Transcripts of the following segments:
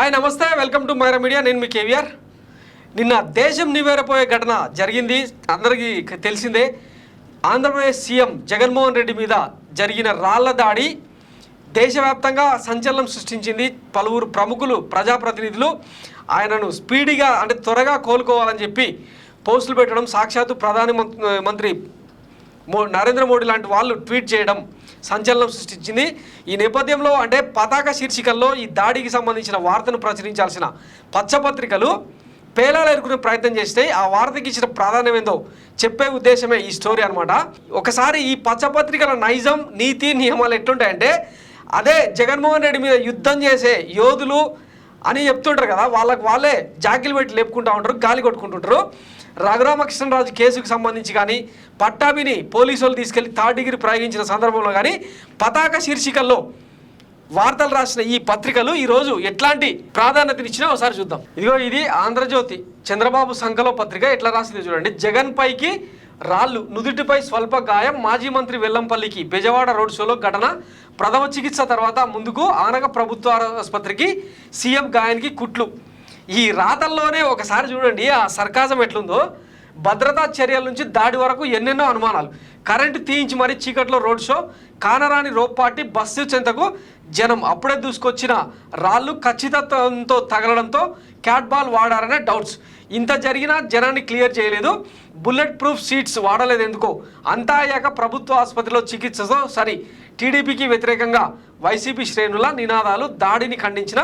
Hi నమస్తే, welcome to Myra media. నేను మీ కేవీఆర్. నిన్న దేశం నివేరపోయే ఘటన జరిగింది, అందరికీ తెలిసిందే. ఆంధ్రప్రదేశ్ సీఎం జగన్మోహన్ రెడ్డి మీద జరిగిన రాళ్ల దాడి దేశవ్యాప్తంగా సంచలనం సృష్టించింది. పలువురు ప్రముఖులు, ప్రజాప్రతినిధులు ఆయనను స్పీడీగా అంటే త్వరగా కోలుకోవాలని చెప్పి పోస్టులు పెట్టడం, సాక్షాత్తు ప్రధానమంత్రి నరేంద్ర మోడీ లాంటి వాళ్ళు ట్వీట్ చేయడం సంచలనం సృష్టించింది. ఈ నేపథ్యంలో అంటే పతాక శీర్షికల్లో ఈ దాడికి సంబంధించిన వార్తను ప్రచురించాల్సిన పచ్చపత్రికలు పేలాలు ఎరుకునే ప్రయత్నం చేస్తే ఆ వార్తకి ఇచ్చిన ప్రాధాన్యం ఏందో చెప్పే ఉద్దేశమే ఈ స్టోరీ అనమాట. ఒకసారి ఈ పచ్చపత్రికల నైజం, నీతి, నియమాలు ఎట్లుంటాయంటే అదే జగన్మోహన్ రెడ్డి మీద యుద్ధం చేసే యోధులు అని చెప్తుంటారు కదా, వాళ్ళే జాకిలు పెట్టి లేపుకుంటూ ఉంటారు, గాలి కొట్టుకుంటుంటారు. రఘురామకృష్ణరాజు కేసుకు సంబంధించి కానీ, పట్టాభిని పోలీసు వాళ్ళు తీసుకెళ్లి 3rd డిగ్రీ ప్రయోగించిన సందర్భంలో కానీ పతాక శీర్షికల్లో వార్తలు రాసిన ఈ పత్రికలు ఈరోజు ఎట్లాంటి ప్రాధాన్యతనిచ్చినా ఒకసారి చూద్దాం. ఇది ఆంధ్రజ్యోతి చంద్రబాబు సంకలో పత్రిక. ఎట్లా రాసింది చూడండి. జగన్ పైకి రాళ్ళు, నుదుటిపై స్వల్ప గాయం, మాజీ మంత్రి వెల్లంపల్లికి బెజవాడ రోడ్ షోలో ఘటన, ప్రథమ చికిత్స తర్వాత ముందుకు ఆనగ ప్రభుత్వ ఆసుపత్రికి, సీఎం గాయానికి కుట్లు. ఈ రాతల్లోనే ఒకసారి చూడండి ఆ సర్కాజం ఎట్లుందో. భద్రతా చర్యల నుంచి దాడి వరకు ఎన్నెన్నో అనుమానాలు. కరెంటు తీయించి మరీ చీకట్లో రోడ్ షో, కానరాని రోప్పాటి బస్సు చెంతకు జనం. అప్పుడే దూసుకొచ్చిన రాళ్ళు ఖచ్చితత్వంతో తగలడంతో క్యాట్ బాల్ వాడారనే డౌట్స్. ఇంత జరిగినా జనాన్ని క్లియర్ చేయలేదు. బుల్లెట్ ప్రూఫ్ సీట్స్ వాడలేదు ఎందుకో. అంతా అయ్యాక ప్రభుత్వ ఆసుపత్రిలో చికిత్సతో సరి. టీడీపీకి వ్యతిరేకంగా వైసీపీ శ్రేణుల నినాదాలు. దాడిని ఖండించిన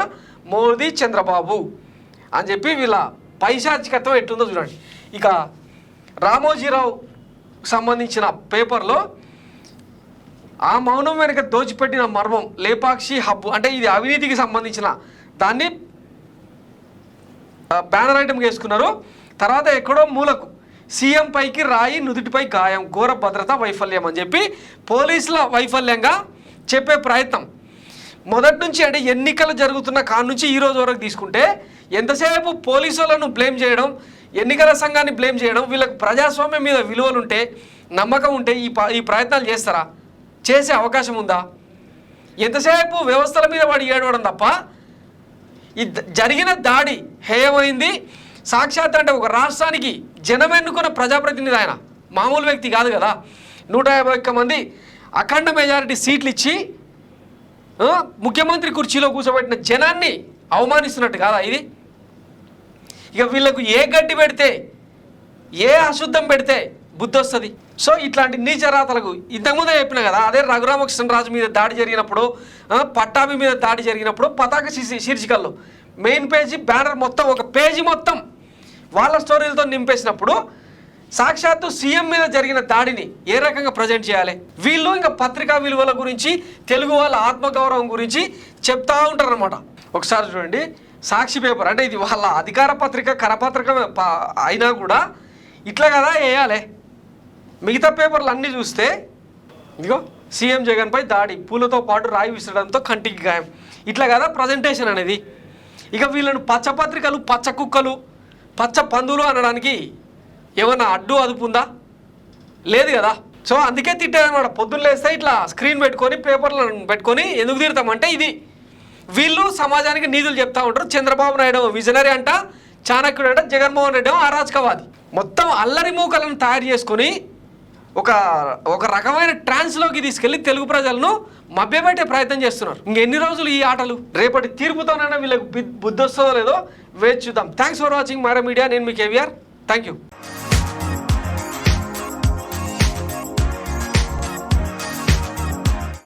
మోదీ, చంద్రబాబు అని చెప్పి వీళ్ళ పైశాచికత్వం ఎట్టుందో చూడండి. ఇక రామోజీరావు సంబంధించిన పేపర్లో ఆ మౌనం వెనుక దోచిపెట్టిన మర్మం, లేపాక్షి హబ్బు అంటే ఇది అవినీతికి సంబంధించిన దాన్ని బ్యానర్ ఐటమ్ వేసుకున్నారు. తర్వాత ఎక్కడో మూలకు సీఎం పైకి రాయి, నుదుటిపై గాయం, ఘోర భద్రతా వైఫల్యం అని చెప్పి పోలీసుల వైఫల్యంగా చెప్పే ప్రయత్నం. మొదటి నుంచి అంటే ఎన్నికలు జరుగుతున్న కాడ నుంచి ఈ రోజు వరకు తీసుకుంటే ఎంతసేపు పోలీసులను బ్లేమ్ చేయడం, ఎన్నికల సంఘాన్ని బ్లేమ్ చేయడం. వీళ్ళకి ప్రజాస్వామ్యం మీద విలువలు ఉంటే, నమ్మకం ఉంటే ఈ ప్రయత్నాలు చేస్తారా? చేసే అవకాశం ఉందా? ఎంతసేపు వ్యవస్థల మీద వాడు ఏడవడం తప్ప. ఈ జరిగిన దాడి హేయమైంది. సాక్షాత్ అంటే ఒక రాష్ట్రానికి జనం ఎన్నుకున్న ప్రజాప్రతినిధి ఆయన, మామూలు వ్యక్తి కాదు కదా. 151 మంది అఖండ మెజారిటీ సీట్లు ఇచ్చి ముఖ్యమంత్రి కుర్చీలో కూర్చోబెట్టిన జనాన్ని అవమానిస్తున్నట్టు కాదా ఇది? ఇక వీళ్ళకు ఏ గడ్డి పెడితే, ఏ అశుద్ధం పెడితే బుద్ధి వస్తుంది. సో ఇట్లాంటి నీచరాతలకు ఇంతకుముందే చెప్పిన కదా. అదే రఘురామకృష్ణరాజు మీద దాడి జరిగినప్పుడు, పట్టాభి మీద దాడి జరిగినప్పుడు పతాక శీర్షికల్లో మెయిన్ పేజీ బ్యానర్ మొత్తం, ఒక పేజీ మొత్తం వాళ్ళ స్టోరీలతో నింపేసినప్పుడు సాక్షాత్తు సీఎం మీద జరిగిన దాడిని ఏ రకంగా ప్రజెంట్ చేయాలి? వీళ్ళు ఇంకా పత్రికా విలువల గురించి, తెలుగు వాళ్ళ ఆత్మగౌరవం గురించి చెప్తా ఉంటారనమాట. ఒకసారి చూడండి సాక్షి పేపర్. అంటే ఇది వాళ్ళ అధికార పత్రిక, కరపత్రిక అయినా కూడా ఇట్లా కదా వేయాలి. మిగతా పేపర్లు అన్నీ చూస్తే ఇదిగో సీఎం జగన్పై దాడి, పూలతో పాటు రాయి విసరడంతో కంటికి గాయం, ఇట్లా కదా ప్రజెంటేషన్ అనేది. ఇక వీళ్ళను పచ్చపత్రికలు, పచ్చ కుక్కలు, పచ్చ పందులు అనడానికి ఏమన్నా అడ్డు అదుపు ఉందా? లేదు కదా. సో అందుకే తిట్టేదన్నమాట. పొద్దున్న లేస్తే ఇట్లా స్క్రీన్ పెట్టుకొని, పేపర్లను పెట్టుకొని ఎందుకు తిడతామంటే ఇది. వీళ్ళు సమాజానికి నీతులు చెప్తా ఉంటారు. చంద్రబాబు నాయుడు విజనరీ అంట, చాణక్యుడు అంట, జగన్మోహన్ రెడ్డి అరాచకవాది. మొత్తం అల్లరి మూకలను తయారు చేసుకొని ఒక రకమైన ట్రాన్స్లోకి తీసుకెళ్లి తెలుగు ప్రజలను మభ్యపెట్టే ప్రయత్నం చేస్తున్నారు. ఇంకెన్ని రోజులు ఈ ఆటలు? రేపటి తీర్పుతోనైనా వీళ్ళకి బుద్ధి వస్తుందో లేదో వేచి చూద్దాం. Thanks for watching Maira media. నేను మీ కేవీఆర్. Thank you.